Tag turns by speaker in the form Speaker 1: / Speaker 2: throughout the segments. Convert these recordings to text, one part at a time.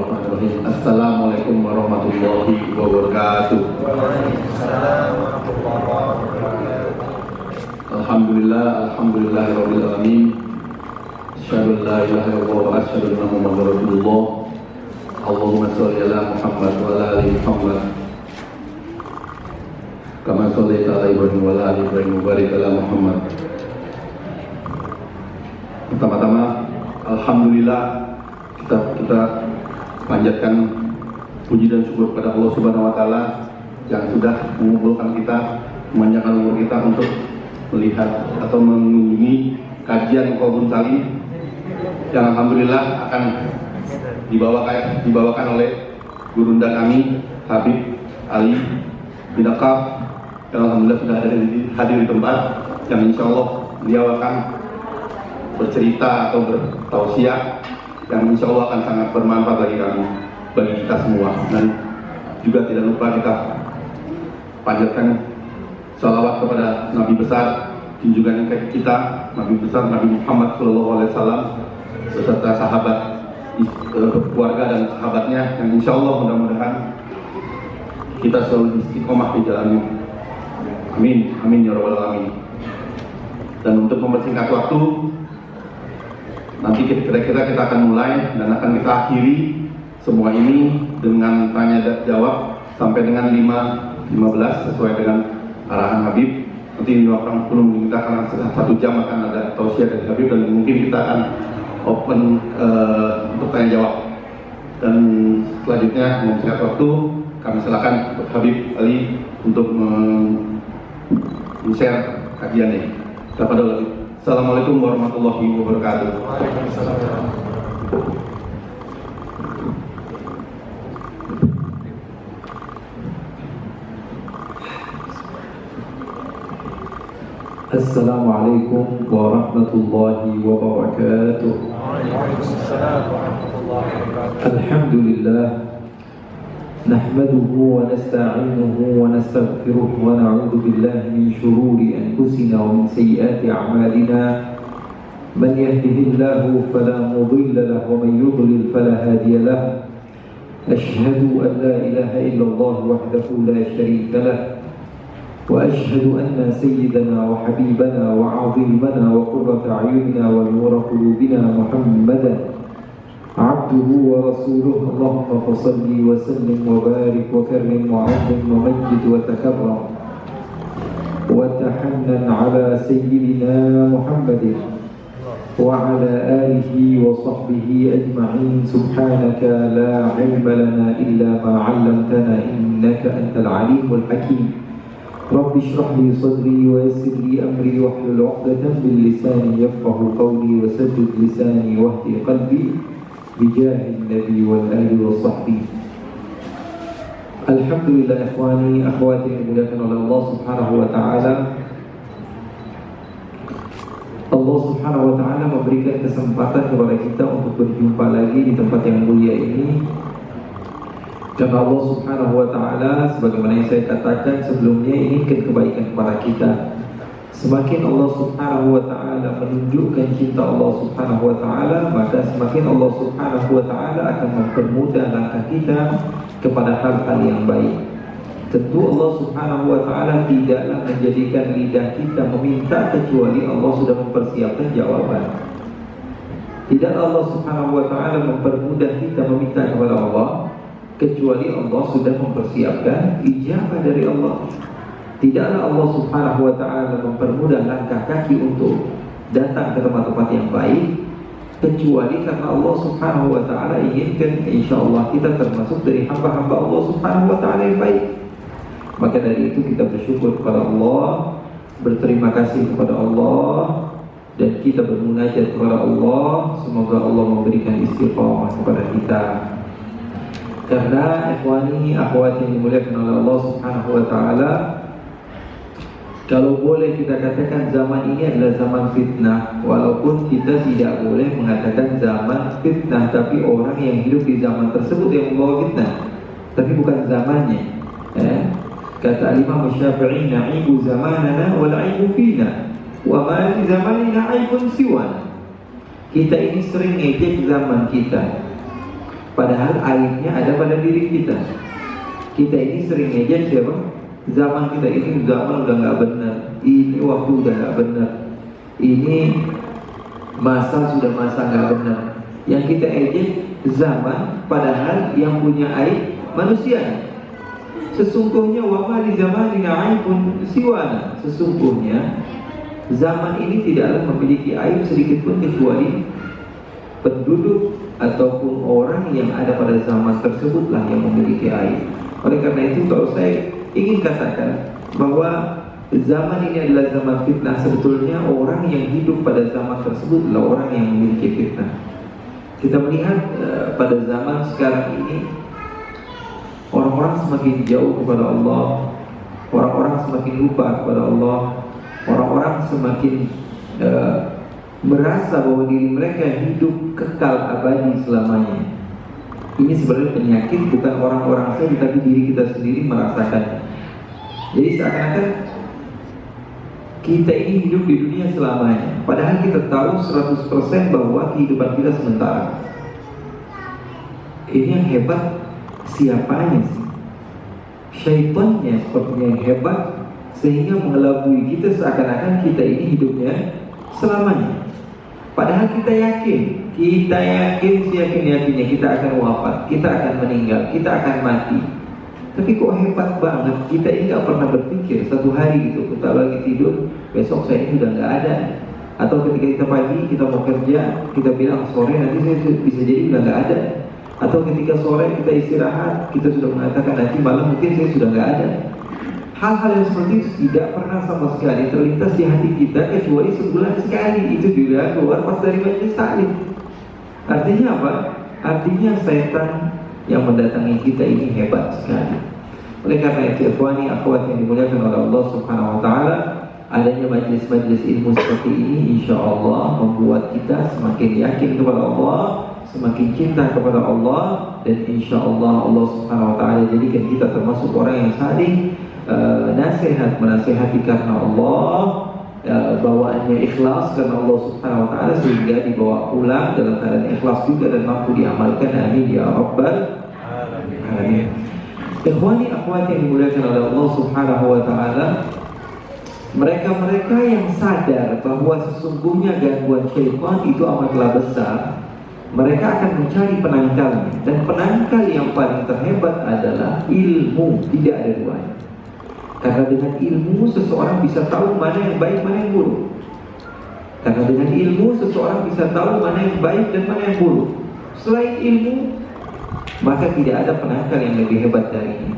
Speaker 1: Bismillahirrahmanirrahim. Assalamualaikum warahmatullahi wabarakatuh. Alhamdulillahirabbil alamin. Asyhadu an la ilaha illallah wa asyhadu anna Muhammadar Rasulullah. Allahumma shalli ala Muhammad wa ala ali Muhammad. Kama shallaita ala Ibrahim wa ala ali Ibrahim wa barik ala Muhammad. Pertama-tama alhamdulillah kita panjatkan puji dan syukur kepada Allah Subhanahu wa taala yang sudah mengumpulkan kita, memanjangkan umur kita untuk melihat atau mengunjungi kajian Qaulun Salim yang alhamdulillah akan dibawakan oleh gurunda kami Habib Ali bin Aqab yang alhamdulillah sudah hadir di tempat, yang insya Allah beliau akan bercerita atau bertausiah yang insya Allah akan sangat bermanfaat bagi kami, bagi kita semua. Dan juga tidak lupa kita panjatkan salawat kepada Nabi besar junjungan kita, Nabi besar Nabi Muhammad SAW beserta sahabat, keluarga dan sahabatnya, yang insya Allah mudah-mudahan kita selalu istiqomah di jalannya. Amin, amin ya rabbal alamin. Dan untuk mempersingkat waktu, nanti kira-kira kita akan mulai dan akan kita akhiri semua ini dengan tanya jawab sampai dengan 15 sesuai dengan arahan Habib. Nanti belum kita akan 1 jam akan ada tausiah dari Habib, dan mungkin kita akan open untuk tanya jawab. Dan selanjutnya mempersingkat waktu, kami silakan Habib Ali untuk men-share kajian ini. Kita pada lagi. Assalamualaikum warahmatullahi wabarakatuh. Assalamualaikum warahmatullahi wabarakatuh. Alhamdulillah, nahmaduhu wa nasta'inuhu wa nastaghfiruh wa na'udzu billahi min shururi anfusina wa min sayyiati a'malina. Man yahdihillahu fala mudilla lahu wa man yudlil fala hadiya lahu. Ashhadu an la ilaha illallah wahdahu la sharika lahu wa ashhadu anna sayyidana wa habibana wa 'azimana wa qurrata a'yunina wa nura qulubina Muhammadan عبده ورسوله. اللهم فصل وسلم وبارك وكرم وعظم ومجد وتكرم وتحنن على سيدنا محمد وعلى آله وصحبه أجمعين. سبحانك لا علم لنا إلا ما علمتنا إنك أنت العليم الحكيم. رب اشرح لي صدري ويسر لي أمري واحلل عقدة من لساني يفقه قولي وسدد لساني واهدي قلبي bijah Nabi wal ahli wa sahbihi. Alhamdulillah ikhwani akhwati yang dimuliakan oleh Allah Subhanahu wa taala. Allah Subhanahu wa taala memberikan kesempatan kepada kita untuk berjumpa lagi di tempat yang mulia ini. Karena Allah Subhanahu wa taala, sebagaimana yang saya katakan sebelumnya, inginkan kebaikan kepada kita. Semakin Allah Subhanahu wa ta'ala menunjukkan cinta Allah Subhanahu wa ta'ala, maka semakin Allah Subhanahu wa ta'ala akan mempermudah langkah kita kepada hal-hal yang baik. Tentu Allah Subhanahu wa ta'ala tidaklah menjadikan lidah kita meminta kecuali Allah sudah mempersiapkan jawaban. Tidak Allah Subhanahu wa ta'ala mempermudah kita meminta kepada Allah kecuali Allah sudah mempersiapkan ijabah dari Allah. Tidaklah Allah Subhanahu wa ta'ala mempermudah langkah kaki untuk datang ke tempat-tempat yang baik kecuali karena Allah Subhanahu wa ta'ala inginkan insyaallah kita termasuk dari hamba-hamba Allah Subhanahu wa ta'ala yang baik. Maka dari itu kita bersyukur kepada Allah, berterima kasih kepada Allah, dan kita bermunajat kepada Allah. Semoga Allah memberikan istiqamah kepada kita. Karena ikhwani akhwati yang dimuliakan oleh Allah Subhanahu wa ta'ala, kalau boleh kita katakan zaman ini adalah zaman fitnah. Walaupun kita tidak boleh mengatakan zaman fitnah, tapi orang yang hidup di zaman tersebut yang membawa fitnah, tapi bukan zamannya. Kata Imam Syafi'i, na'ibu zamanana wa la'ibu fina wa ma fi zamanina aibun siwan. Kita ini sering ngejek zaman kita, Padahal aibnya ada pada diri kita. Kita ini sering ngejek siapa? Zaman kita ini zaman udah nggak benar, ini waktu udah nggak benar, ini masa sudah masa nggak benar. Yang kita ejek zaman, padahal yang punya aib manusia. Sesungguhnya wama di zaman ini aibun siwana. Sesungguhnya zaman ini tidaklah memiliki aib sedikit pun kecuali penduduk ataupun orang yang ada pada zaman tersebutlah yang memiliki aib. Oleh karena itu, kalau saya ingin katakan bahwa zaman ini adalah zaman fitnah, sebetulnya orang yang hidup pada zaman tersebut adalah orang yang memiliki fitnah. Kita melihat pada zaman sekarang ini, orang-orang semakin jauh kepada Allah, orang-orang semakin lupa kepada Allah, orang-orang semakin merasa bahwa diri mereka hidup kekal abadi selamanya. Ini sebenarnya penyakit bukan orang-orang saja, tapi diri kita sendiri merasakannya. Jadi seakan-akan kita ini hidup di dunia selamanya, padahal kita tahu 100% bahwa kehidupan kita sementara. Ini yang hebat siapanya sih? Syaitannya sepertinya yang hebat, sehingga mengelabui kita seakan-akan kita ini hidupnya selamanya. Padahal kita yakin seyakin-yakinnya kita akan wafat, kita akan meninggal, kita akan mati. Tapi kok hebat banget, kita ini gak pernah berpikir satu hari gitu, kita lagi tidur, besok saya ini udah gak ada. Atau ketika kita pagi, kita mau kerja, kita bilang sore nanti saya bisa jadi udah gak ada. Atau ketika sore kita istirahat, kita sudah mengatakan nanti malam mungkin saya sudah gak ada. Hal-hal yang seperti itu tidak pernah sama sekali terlintas di hati kita kecuali sebulan sekali. Itu juga keluar pas dari majelis taklim. Artinya apa? Artinya setan yang mendatangi kita ini hebat sekali. Oleh karena itu, ikhwani akhwat yang dimuliakan oleh Allah Subhanahu wa taala, adanya majelis-majelis ilmu seperti ini insya Allah membuat kita semakin yakin kepada Allah, semakin cinta kepada Allah, dan insya Allah Allah Subhanahu wa taala jadikan kita termasuk orang yang saling menasehati karena Allah, bawaannya ikhlas karena Allah Subhanahu wa taala, sehingga dibawa pulang dalam keadaan ikhlas juga dan mampu diamalkan. Amin ya rabbal alamin. Ikhwani akhwati yang dimuliakan oleh Allah Subhanahu wa taala, mereka-mereka yang sadar bahwa sesungguhnya gangguan syaitan itu amatlah besar, mereka akan mencari penangkalnya, dan penangkal yang paling terhebat adalah ilmu, tidak ada duanya. Karena dengan ilmu seseorang bisa tahu mana yang baik, mana yang buruk. Karena dengan ilmu seseorang bisa tahu mana yang baik dan mana yang buruk. Selain ilmu, maka tidak ada penangkal yang lebih hebat dari ini.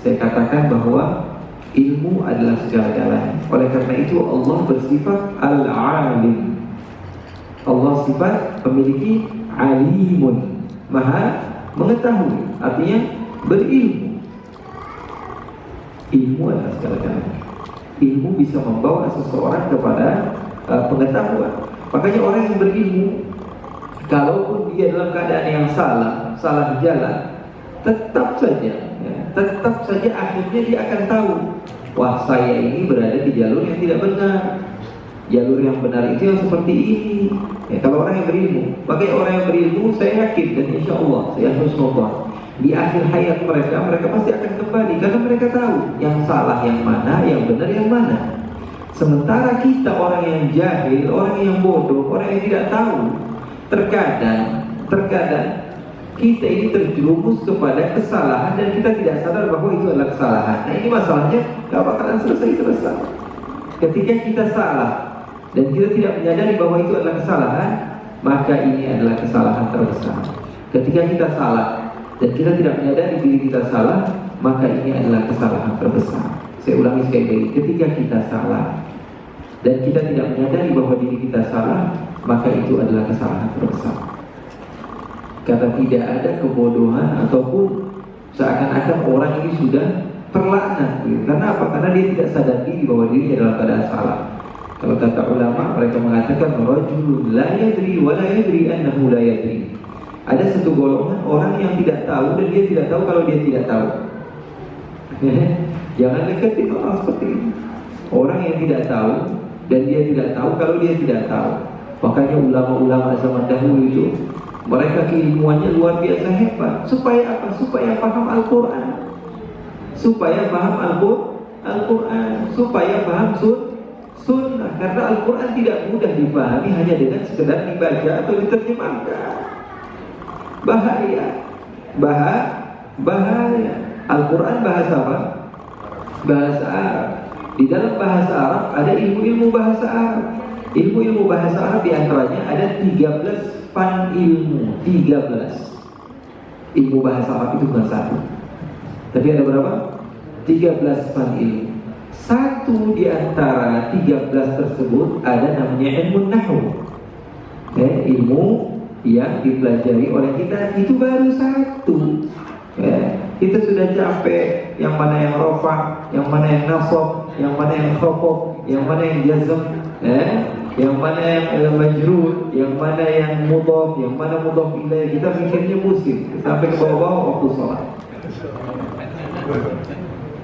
Speaker 1: Saya katakan bahwa ilmu adalah segala-galanya. Oleh karena itu Allah bersifat al-alim. Allah sifat memiliki alimun, maha mengetahui, artinya berilmu. Ilmu adalah segala-galanya. Ilmu bisa membawa seseorang kepada pengetahuan. Makanya orang yang berilmu, kalaupun dia dalam keadaan yang salah jalan, tetap saja akhirnya dia akan tahu, wah saya ini berada di jalur yang tidak benar. Jalur yang benar itu yang seperti ini. Ya, kalau orang yang berilmu, makanya orang yang berilmu, saya yakin dan insya Allah saya husnuzan, di akhir hayat mereka pasti akan kembali, karena mereka tahu yang salah yang mana, yang benar yang mana. Sementara kita orang yang jahil, orang yang bodoh, orang yang tidak tahu, terkadang kita ini terjerumus kepada kesalahan dan kita tidak sadar bahwa itu adalah kesalahan. Nah ini masalahnya gak bakalan selesai. Ketika kita salah dan kita tidak menyadari bahwa itu adalah kesalahan, maka ini adalah kesalahan terbesar. Ketika kita salah dan kita tidak menyadari diri kita salah, maka ini adalah kesalahan terbesar. Saya ulangi sekali lagi, ketika kita salah dan kita tidak menyadari bahwa diri kita salah, maka itu adalah kesalahan terbesar. Karena tidak ada kebodohan ataupun seakan-akan orang ini sudah terlaknat. Karena apa? Karena dia tidak sadar diri bahwa dirinya dalam keadaan salah. Kalau kata ulama, mereka mengatakan rajulun la yadri wa la yadri annahu la yadri. Ada satu golongan orang yang tidak tahu dan dia tidak tahu kalau dia tidak tahu. Jangan deketin orang seperti ini. Orang yang tidak tahu dan dia tidak tahu kalau dia tidak tahu. Makanya ulama-ulama zaman dahulu itu Mereka keilmuannya luar biasa hebat. Supaya apa? Supaya paham Al-Quran, supaya paham Al-Quran, supaya paham sunnah. Karena Al-Quran tidak mudah dipahami hanya dengan sekedar dibaca atau diterjemahkan. Bahaya. Al-Quran bahasa apa? Bahasa Arab. Di dalam bahasa Arab ada ilmu-ilmu bahasa Arab. Ilmu-ilmu bahasa Arab diantaranya ada 13 fan ilmu. 13. Ilmu bahasa Arab itu bukan satu, tapi ada berapa? 13 fan ilmu. Satu di antara 13 tersebut ada namanya ilmu nahwu. Ilmu yang dipelajari oleh kita itu baru satu. Kita sudah capek yang mana yang rofa, yang mana yang nasab, yang mana yang khafad, yang mana yang jazm, yang mana yang majrur, yang mana yang mudhaf, yang mana mudhaf ilaih. Kita mikirnya musik sampai ke bawah-bawah waktu sholat.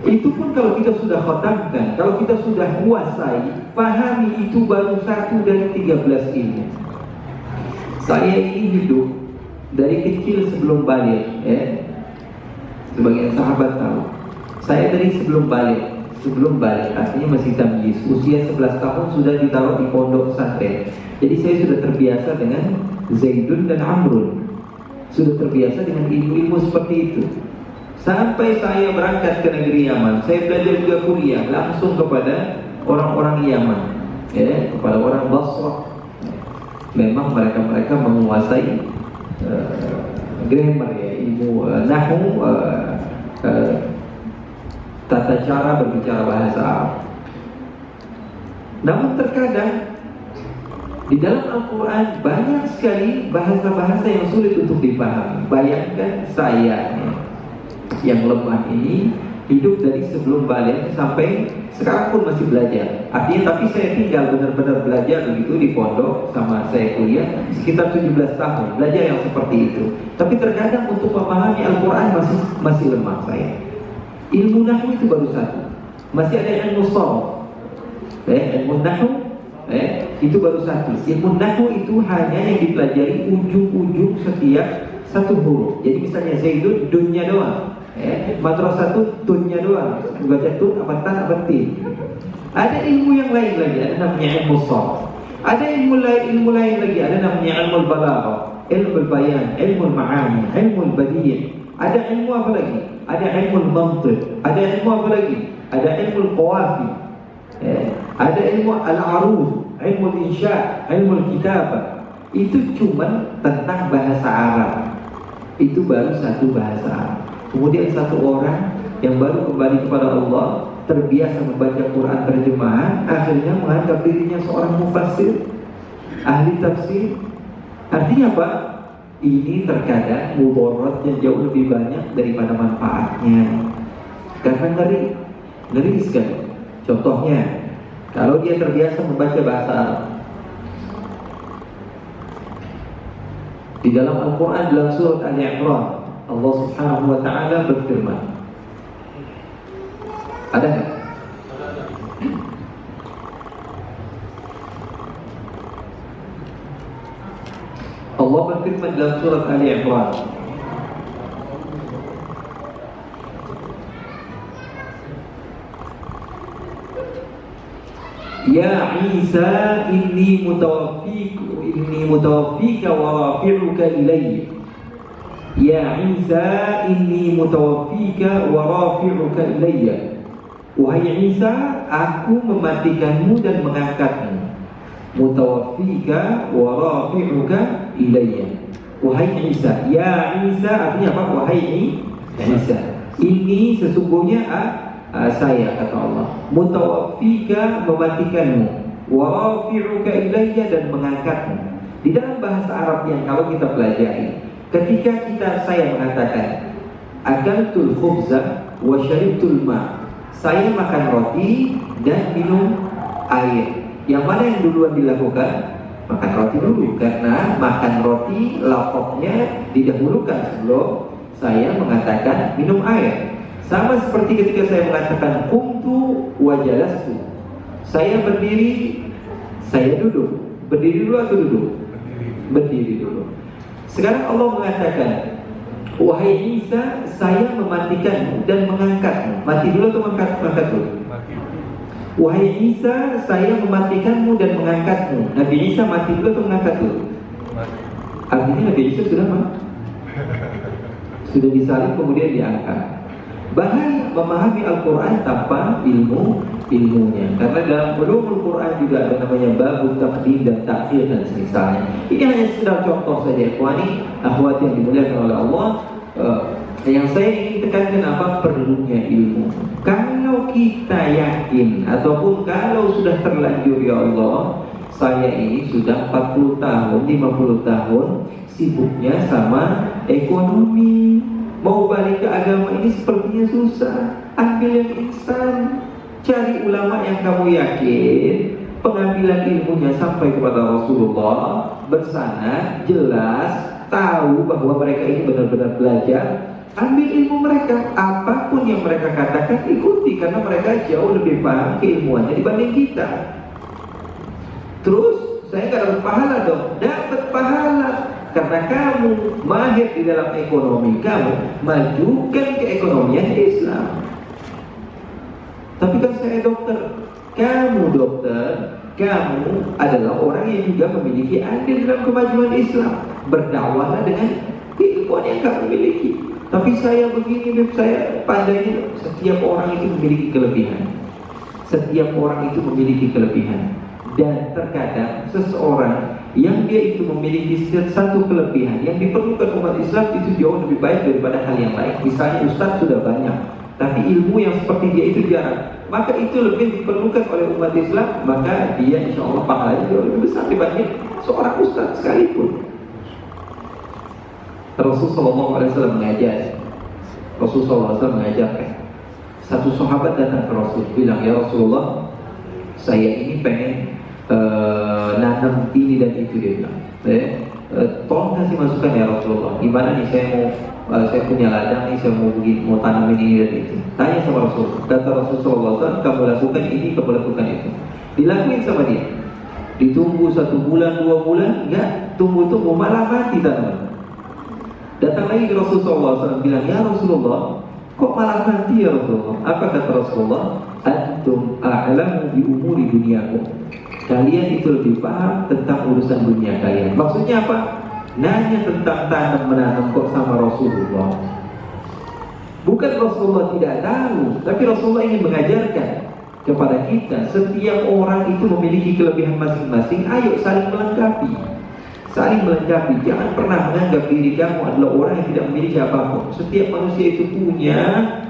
Speaker 1: Itu pun kalau kita sudah khatamkan, kalau kita sudah kuasai, pahami, itu baru satu dari 13 ilmu. Saya ini hidup dari kecil sebelum balik, sebagian sahabat tahu. Saya dari sebelum balik artinya masih tamyiz, usia 11 tahun sudah ditaruh di pondok pesantren. Jadi saya sudah terbiasa dengan Zaidun dan Amrun, sudah terbiasa dengan ilmu-ilmu seperti itu. Sampai saya berangkat ke negeri Yaman, saya belajar juga kuliah langsung kepada orang-orang Yaman, kepada orang Basrah. Memang mereka menguasai grammar, ilmu nahwu, tata cara berbicara bahasa Arab. Namun terkadang di dalam Al-Quran banyak sekali bahasa-bahasa yang sulit untuk dipahami. Bayangkan saya yang lemah ini hidup dari sebelum balik sampai sekarang pun masih belajar. Artinya tapi saya tinggal benar-benar belajar begitu di pondok sama saya kuliah sekitar 17 tahun belajar yang seperti itu. Tapi terkadang untuk memahami Al-Quran masih lemah saya. Ilmu nahwu itu baru satu. Masih ada ilmu sharaf. Ilmu nahwu itu baru satu. Ilmu nahwu itu hanya yang dipelajari ujung-ujung setiap satu huruf. Jadi misalnya Zaidun dunnya doang. Madrasah itu tunnya doang. Baca tun apa tan apa tin. Ada ilmu yang lain lagi, ada namanya ilmu sharaf. Ada ilmu lain lagi, ada namanya ilmu balaghah, ilmu bayan, ilmu ma'ani, ilmu badi'. Ada ilmu apa lagi? Ada ilmu mantiq. Ada ilmu apa lagi? Ada ilmu qawafi. Ada ilmu al-arud, ilmu insya, ilmu kitabah. Itu cuma tentang bahasa Arab. Itu baru satu bahasa Arab. Kemudian satu orang yang baru kembali kepada Allah, terbiasa membaca Quran terjemahan, akhirnya menganggap dirinya seorang mufassir, ahli tafsir. Artinya apa? Ini terkadang mudaratnya jauh lebih banyak daripada manfaatnya. Karena ngeri sekali. Contohnya, kalau dia terbiasa membaca bahasa Arab, di dalam Al-Quran dalam surat Al-Imran, Allah Subhanahu wa Ta'ala berfirman, ada nggak? Allah berfirman dalam surat Al-Imran, Ya Isa inni mutawaffika wa rafi'uka ilayya. Ya Isa inni mutawaffika wa rafi'uka ilayya. Wahai Isa, aku mematikanmu dan mengangkatmu. Mutawaffika wa rafi'uka ilayya. Wahai Isa. Ya Isa artinya apa? Wahai Isa. Ini sesungguhnya saya, kata Allah. Mutawaffika, mematikanmu, wa rafi'uka ilayya, dan mengangkatmu. Di dalam bahasa Arab yang kalau kita pelajari, ketika saya mengatakan akaltul khubza wa syaribtul ma, saya makan roti dan minum air, yang mana yang duluan dilakukan? Makan roti dulu, karena makan roti lafaznya didahulukan sebelum saya mengatakan minum air. Sama seperti ketika saya mengatakan qumtu wa jalastu, saya berdiri, saya duduk. Berdiri dulu atau duduk? Berdiri dulu. Sekarang Allah mengatakan, wahai Isa, saya mematikanmu dan mengangkatmu. Mati dulu atau mengangkat dulu? Wahai Isa, saya mematikanmu dan mengangkatmu. Nabi Isa mati dulu atau mengangkat dulu? Artinya Nabi Isa sudah sudah disalib kemudian diangkat. Bahaya memahami Al-Quran tanpa ilmunya. Karena dalam ulumul Quran juga ada namanya babut taqdim dan ta'khir dan semisalnya. Ini hanya sekedar contoh saja, ikhwani, akhwat yang dimuliakan oleh Allah. Yang saya ingin tekankan apa? Perlunya ilmu. Kalau kita yakin ataupun kalau sudah terlanjur, ya Allah, saya ini sudah 40 tahun, 50 tahun sibuknya sama ekonomi, mau balik ke agama ini sepertinya susah. Ambil yang instan, cari ulama yang kamu yakin pengambilan ilmunya sampai kepada Rasulullah, bersanad, jelas, tahu bahwa mereka ini benar-benar belajar. Ambil ilmu mereka, apapun yang mereka katakan ikuti, karena mereka jauh lebih paham keilmuannya dibanding kita. Terus saya nggak dapat pahala dong? Dapat pahala, karena kamu mahir di dalam ekonomi, kamu majukan keekonomian Islam. Tapi kan saya dokter, kamu dokter, kamu adalah orang yang juga memiliki andil dalam kemajuan Islam. Berdakwahlah dengan keilmuan yang kamu miliki. Tapi saya begini, saya pandai. Setiap orang itu memiliki kelebihan. Setiap orang itu memiliki kelebihan. Dan terkadang seseorang yang dia itu memiliki satu kelebihan yang diperlukan umat Islam itu jauh lebih baik daripada hal yang lain. Misalnya ustaz sudah banyak, tapi ilmu yang seperti dia itu jarang, maka itu lebih diperlukan oleh umat Islam. Maka dia insya Allah pahalanya jauh lebih besar dibanding seorang ustaz sekalipun. Rasulullah SAW mengajar. Rasulullah SAW mengajarkan. Satu sahabat datang ke Rasul, bilang, ya Rasulullah, saya ini pengen nanam ini dan itu, dia bilang. Tolong kasih masukan ya Rasulullah. Gimana nih saya punya ladang nih, saya mau tanam ini dan itu. Tanya sama Rasul. Kata Rasulullah SAW, kamu lakukan ini, kamu lakukan itu. Dilakuin sama dia. Ditunggu 1 bulan, 2 bulan, enggak tunggu malah mati tanaman. Datang lagi ke Rasulullah SAW, bilang, ya Rasulullah, kok malah mati ya Rasulullah? Apa kata Rasulullah? Antum a'lamu bi umuri dunyakum. Kalian itu lebih paham tentang urusan dunia kalian. Maksudnya apa? Nanya tentang tanam menanam kok sama Rasulullah. Bukan Rasulullah tidak tahu, tapi Rasulullah ingin mengajarkan kepada kita, setiap orang itu memiliki kelebihan masing-masing. Ayo saling melengkapi. Saling melengkapi. Jangan pernah menganggap diri kamu adalah orang yang tidak memiliki apapun. Setiap manusia itu punya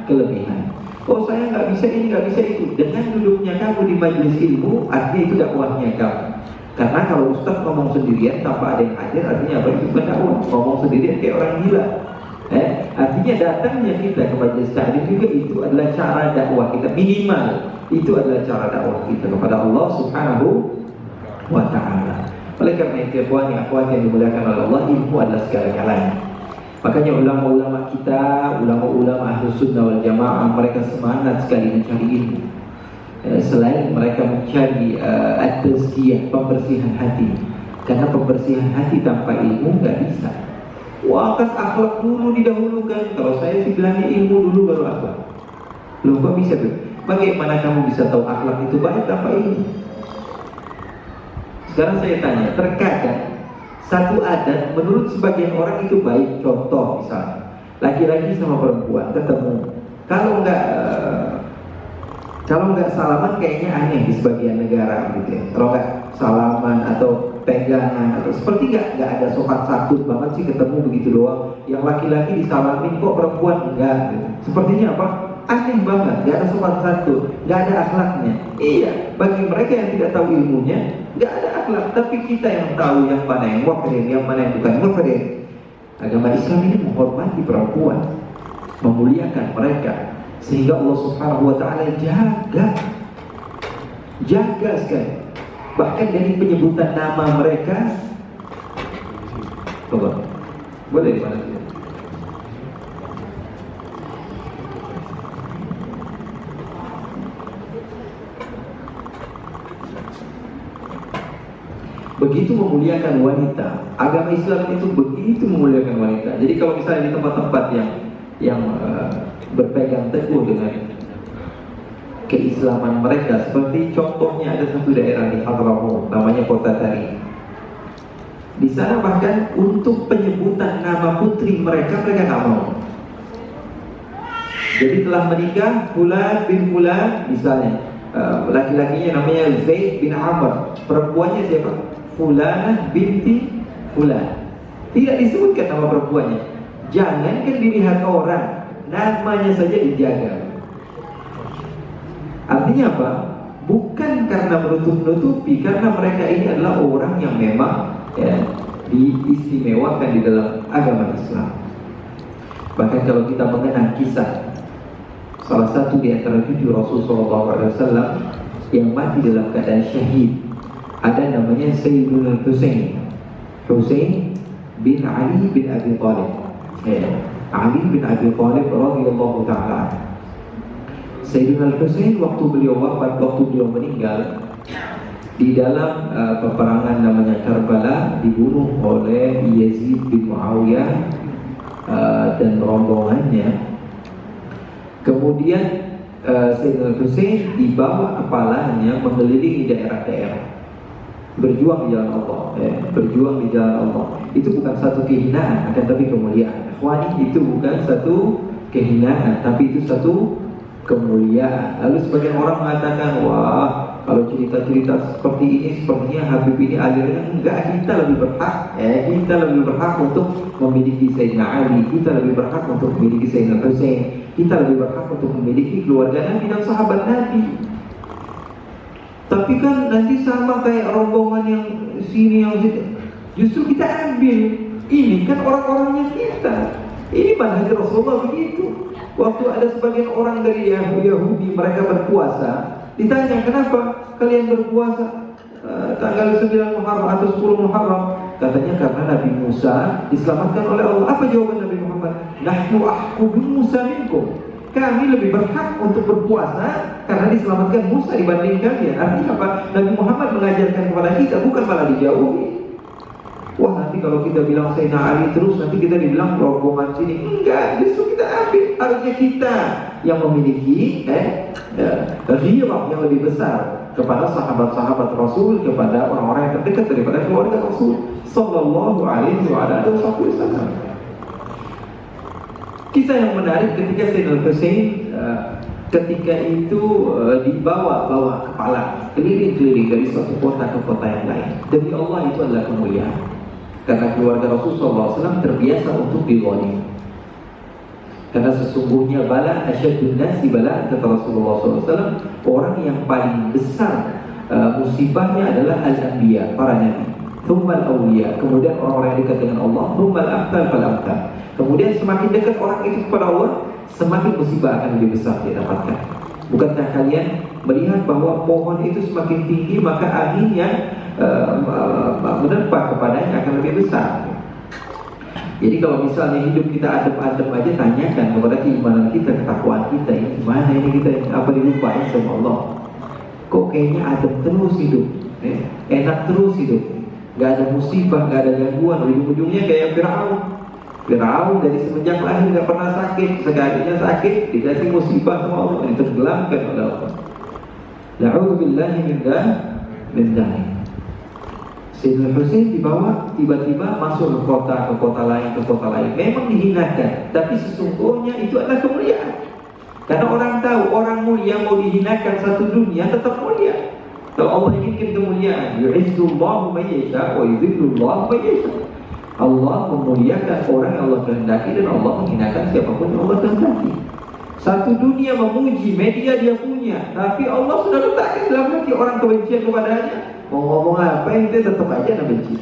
Speaker 1: kelebihan. Oh saya nggak bisa ini, nggak bisa itu. Dengan duduknya kamu di majelis ilmu, artinya itu dakwahnya kamu. Karena kalau ustaz ngomong sendirian tanpa ada yang hadir, artinya apa? Itu bukan dakwah. Ngomong sendirian kayak orang gila. Artinya datangnya kita ke majelis taklim juga itu adalah cara dakwah kita. Minimal itu adalah cara dakwah kita kepada Allah Subhanahu wa Ta'ala. Oleh karena itu, ikhwan yang dimuliakan oleh Allah, ilmu adalah segala-galanya. Makanya ulama-ulama kita, ulama-ulama Ahlus Sunnah wal Jamaah, mereka semangat sekali mencari ilmu. Selain mereka mencari at-tazkiyah, pembersihan hati. Karena pembersihan hati tanpa ilmu nggak bisa. Wah, kan akhlak dulu didahulukan. Kalau saya sih bilangnya ilmu dulu baru akhlak. Loh, kok bisa tuh? Bagaimana kamu bisa tahu akhlak itu baik tanpa ilmu? Sekarang saya tanya, terkadang satu adat menurut sebagian orang itu baik. Contoh misalnya, laki-laki sama perempuan ketemu, kalau nggak salaman kayaknya aneh di sebagian negara gitu ya. Kalau nggak salaman atau pegangan atau seperti nggak ada sopan santun banget sih, ketemu begitu doang. Yang laki-laki disalamin kok perempuan enggak gitu. Sepertinya apa? Aneh banget, nggak ada sopan santun, nggak ada akhlaknya. Iya, bagi mereka yang tidak tahu ilmunya, nggak ada akhlak. Tapi kita yang tahu yang mana yang wafir, yang mana yang bukan wafir. Agama Islam ini menghormati perempuan, memuliakan mereka, sehingga Allah Subhanahu wa Ta'ala jaga sekali. Bahkan dari penyebutan nama mereka, coba, boleh di mana? begitu memuliakan wanita. Agama Islam itu begitu memuliakan wanita. Jadi kalau misalnya di tempat-tempat yang berpegang teguh dengan keislaman mereka, seperti contohnya ada satu daerah di Hadramaut namanya Kota Tari. Di sana bahkan untuk penyebutan nama putri mereka nggak mau. Jadi telah menikah Fulan bin Fulan misalnya, laki-lakinya namanya Zaid bin Amr, perempuannya siapa? Fulanah binti Fulan. Tidak disebutkan nama perempuannya. Jangankan dilihat orang, namanya saja dijaga. Artinya apa? Bukan karena menutup-nutupi, karena mereka ini adalah orang yang memang diistimewakan di dalam agama Islam. Bahkan kalau kita mengenang kisah salah satu di antara cucu Rasulullah SAW yang mati dalam keadaan syahid, ada namanya Sayyidina Husain, Husain bin Ali bin Abi Thalib. Ali bin Abi Thalib radhiyallahu ta'ala. Sayyidina Husain waktu beliau wafat, waktu beliau meninggal di dalam peperangan namanya Karbala, dibunuh oleh Yazid bin Muawiyah dan rombongannya. Kemudian Sayyidina Husain dibawa kepalanya mengelilingi daerah-daerah, berjuang di jalan Allah, berjuang di jalan Allah. Itu bukan satu kehinaan, akan tapi kemuliaan. Ikhwani, itu bukan satu kehinaan, tapi itu satu kemuliaan. Lalu sebagian orang mengatakan, wah, kalau cerita-cerita seperti ini, sepertinya Habib ini alirannya enggak. Kita lebih berhak, kita lebih berhak untuk memiliki Sayyidina Ali, kita lebih berhak untuk memiliki Sayyidina Husain, kita lebih berhak untuk memiliki keluarga Nabi dan sahabat Nabi. Tapi kan nanti sama kayak rombongan yang sini yang situ. Justru kita ambil, ini kan orang-orangnya kita. Ini manhaj Rasulullah begitu. Waktu ada sebagian orang dari Yahudi, mereka berpuasa, ditanya, kenapa kalian berpuasa tanggal 9 Muharram atau 10 Muharram? Katanya karena Nabi Musa diselamatkan oleh Allah. Apa jawaban Nabi Muhammad? Nahnu ahqqu bi Musa minkum. Kami lebih berhak untuk berpuasa karena diselamatkan Musa dibanding kalian. Artinya apa? Nabi Muhammad mengajarkan kepada kita, bukan malah dijauhi. Wah, nanti kalau kita bilang Sayyidina Ali terus, nanti kita dibilang rombongan sini. Enggak, justru kita ambil. Harusnya kita yang memiliki ghirah yang lebih besar kepada sahabat-sahabat Rasul, kepada orang-orang yang terdekat daripada keluarga Rasul sallallahu alaihi wasallam. Kisah yang menarik ketika Sayyidina Husain ketika itu dibawa kepala keliling-keliling dari suatu kota ke kota yang lain. Demi Allah, itu adalah kemuliaan. Karena keluarga Rasulullah SAW terbiasa untuk dizalim. Karena sesungguhnya bala asyadun nasi bala, kata Rasulullah SAW, orang yang paling besar musibahnya adalah al-anbiya, para nabi, thumma al-awliya, kemudian orang-orang yang dekat dengan Allah, thumma al-amthal fal-amthal. Kemudian semakin dekat orang itu kepada Allah, semakin musibah akan lebih besar dia dapatkan. Bukankah kalian melihat bahwa pohon itu semakin tinggi, maka angin yang menerpa kepadanya akan lebih besar. Jadi kalau misalnya hidup kita adem-adem aja, tanyakan kepada keimanan kita, ketakwaan kita, ini gimana ini kita, apa dilupain sama Allah? Kok kayaknya adem terus hidup, enak terus hidup, gak ada musibah, gak ada gangguan. Ujung-ujungnya kayak Fir'aun dari semenjak lahir gak pernah sakit, sekalinya sakit dikasih musibah sama Allah, ditenggelamkan oleh Allah. Na'udzubillahi min dzalik. Sayyidina Husain dibawa, tiba-tiba masuk ke kota lain. Memang dihinakan, tapi sesungguhnya itu adalah kemuliaan. Karena orang tahu, orang mulia mau dihinakan satu dunia tetap mulia. Kalau Allah ingin kemuliaan, yu'izzullahu man yasha wa yudhillullahu man yasha. Allah memuliakan orang yang Allah kehendaki dan Allah menghinakan siapapun yang Allah kehendaki. Satu dunia memuji, media dia punya, tapi Allah sudah letakkan dalam hati orang kebencian kepadanya. Mau ngomong apa yang dia tetap aja nak benci.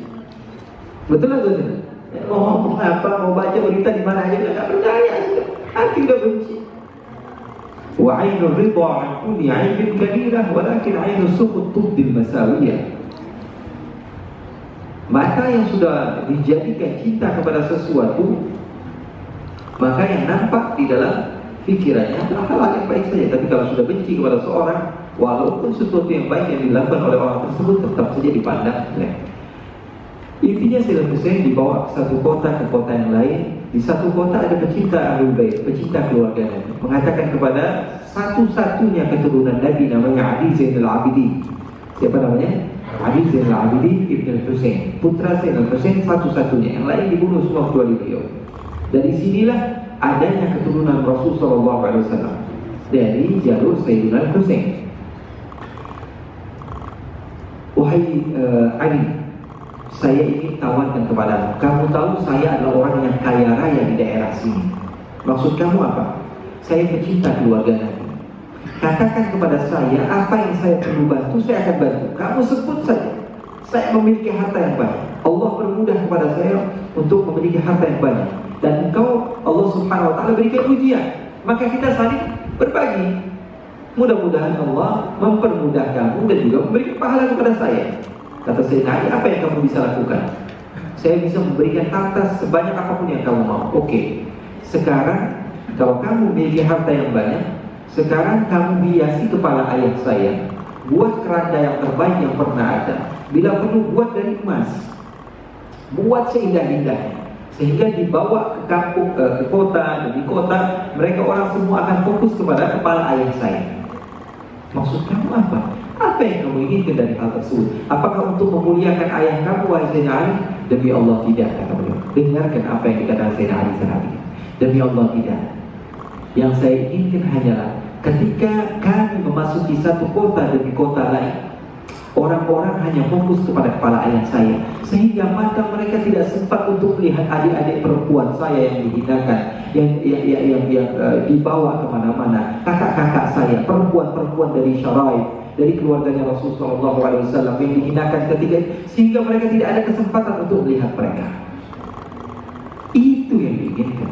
Speaker 1: Betul atau tidak? Mau ngomong apa, mau baca berita di mana aja nggak percaya, hati udah benci. Wa ainur ridha an kulli aibin kabirah, walakin ainus sukut tubdil masawiyah. Maka yang sudah dijadikan cinta kepada sesuatu, maka yang nampak di dalam pikirannya adalah hal yang baik saja. Tapi kalau sudah benci kepada seorang, walaupun sesuatu yang baik yang dilakukan oleh orang tersebut tetap saja dipandang jelek. Intinya Sayyidina Husain dibawa ke satu kota yang lain. Di satu kota ada pecinta Ahlul Bait, pecinta keluarga Nabi, mengatakan kepada satu-satunya keturunan Nabi namanya Ali Zainal Abidin. Siapa namanya? Ali Zainal Abidin Ibn Husain, putra Sayyidina Husain satu-satunya. Yang lain dibunuh semua kecuali beliau. Dari sinilah adanya keturunan Rasul Sallallahu Alaihi Wasallam dari jalur Sayyidina Husain. Wahai Ali, saya ingin tawarkan kepadamu. Kamu tahu saya adalah orang yang kaya raya di daerah sini. Maksud kamu apa? Saya pecinta keluarga Nabi. Katakan kepada saya apa yang saya perlu bantu, saya akan bantu. Kamu sebut saja. Saya memiliki harta yang banyak. Allah bermudah kepada saya untuk memiliki harta yang banyak. Dan engkau Allah Subhanahu Wa Taala berikan ujian. Maka kita saling berbagi. Mudah-mudahan Allah mempermudah kamu dan juga memberikan pahala kepada saya. Kata Sayyidina Ali, apa yang kamu bisa lakukan? Saya bisa memberikan harta sebanyak apapun yang kamu mau. Oke. Sekarang kalau kamu memiliki harta yang banyak, sekarang kamu hiasi kepala ayah saya. Buat keranda yang terbaik yang pernah ada. Bila perlu buat dari emas. Buat seindah-indahnya. Sehingga dibawa ke kampung, ke kota, dan di kota mereka orang semua akan fokus kepada kepala ayah saya. Maksud kamu apa? Apa yang kamu inginkan dari hal tersebut? Apakah untuk memuliakan ayah kamu, wahai Sayyidina Ali? Demi Allah tidak, kata beliau. Dengarkan apa yang dikatakan Sayyidina Ali tadi. Demi Allah tidak. Yang saya inginkan hanyalah ketika kami memasuki satu kota demi kota lain, orang-orang hanya fokus kepada kepala ayah saya, sehingga mata mereka tidak sempat untuk melihat adik-adik perempuan saya yang dihinakan, yang dibawa kemana-mana, kakak-kakak saya, perempuan-perempuan dari Syaraif, dari keluarganya Rasulullah SAW yang dihinakan ketika, sehingga mereka tidak ada kesempatan untuk melihat mereka. Itu yang diinginkan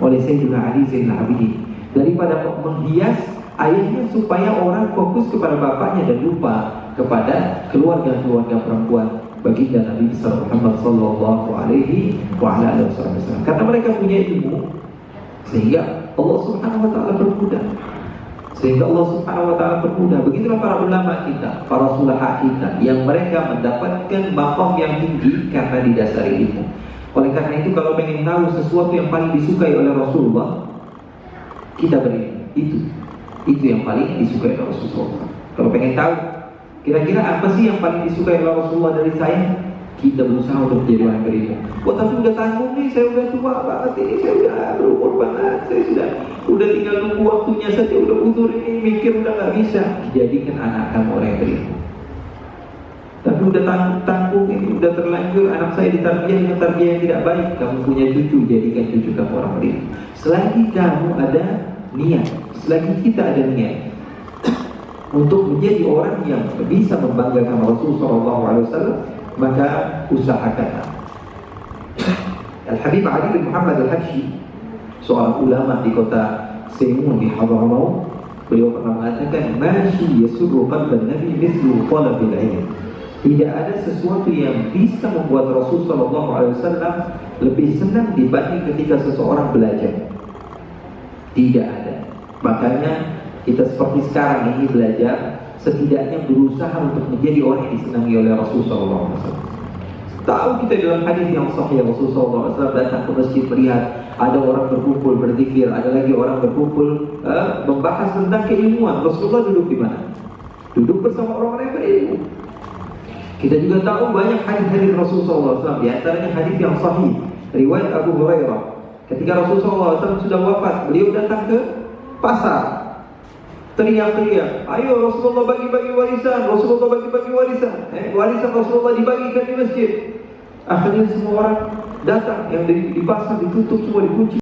Speaker 1: oleh Sayyidina Ali Zainal Abidin, daripada menghias ayahnya supaya orang fokus kepada bapaknya dan lupa kepada keluarga-keluarga perempuan baginda Nabi Muhammad sallallahu alaihi wasallam. Karena mereka punya ilmu, sehingga Allah Subhanahu wa taala bermudah. Begitulah para ulama kita, para sulaha kita, yang mereka mendapatkan maqam yang tinggi karena didasari ilmu. Oleh karena itu, kalau ingin tahu sesuatu yang paling disukai oleh Rasulullah, kita berilmu. Itu yang paling disukai oleh Rasulullah. Kalau pengen tahu kira-kira apa sih yang paling disukai oleh Rasulullah dari saya, kita berusaha untuk menjadi orang berilmu. Oh, tapi udah tanggung nih, saya udah tua banget ini, saya udah berumur banget, saya udah tinggal nunggu waktunya saja, udah utur ini, mikir udah nggak bisa. Jadikan anak kamu orang yang berilmu. Tapi udah tanggung ini, udah terlanjur, anak saya ditarbiyah dengan tarbiyah yang tidak baik. Kamu punya cucu, jadikan cucu kamu orang berilmu. Selagi kamu ada niat, selagi kita ada niat untuk menjadi orang yang bisa membanggakan Rasulullah SAW, maka usahakanlah. Al-Habib Ali bin Muhammad Al-Habsyi, seorang ulama di kota Seimun di Hadramaut, beliau pernah mengatakan, "Masyi yasurru qalban Nabi mithlu talabil ilm." Tidak ada sesuatu yang bisa membuat Rasulullah SAW lebih senang dibanding ketika seseorang belajar. Tidak ada. Makanya kita seperti sekarang ini belajar, setidaknya berusaha untuk menjadi orang yang disenangi oleh Rasulullah SAW. Tahu kita dalam hadis yang sahih, Rasulullah SAW datang ke masjid melihat ada orang berkumpul berzikir, ada lagi orang berkumpul membahas tentang keilmuan. Rasulullah duduk di mana? Duduk bersama orang-orang yang berilmu. Kita juga tahu banyak hadis-hadis Rasulullah SAW, di antaranya hadis yang sahih riwayat Abu Hurairah. Ketika Rasulullah SAW sudah wafat, beliau datang ke pasar, teriak-teriak, "Ayo Rasulullah bagi-bagi warisan, Rasulullah bagi-bagi warisan." Warisan Rasulullah dibagikan di masjid. Akhirnya semua orang datang, yang di pasar ditutup semua, dikunci.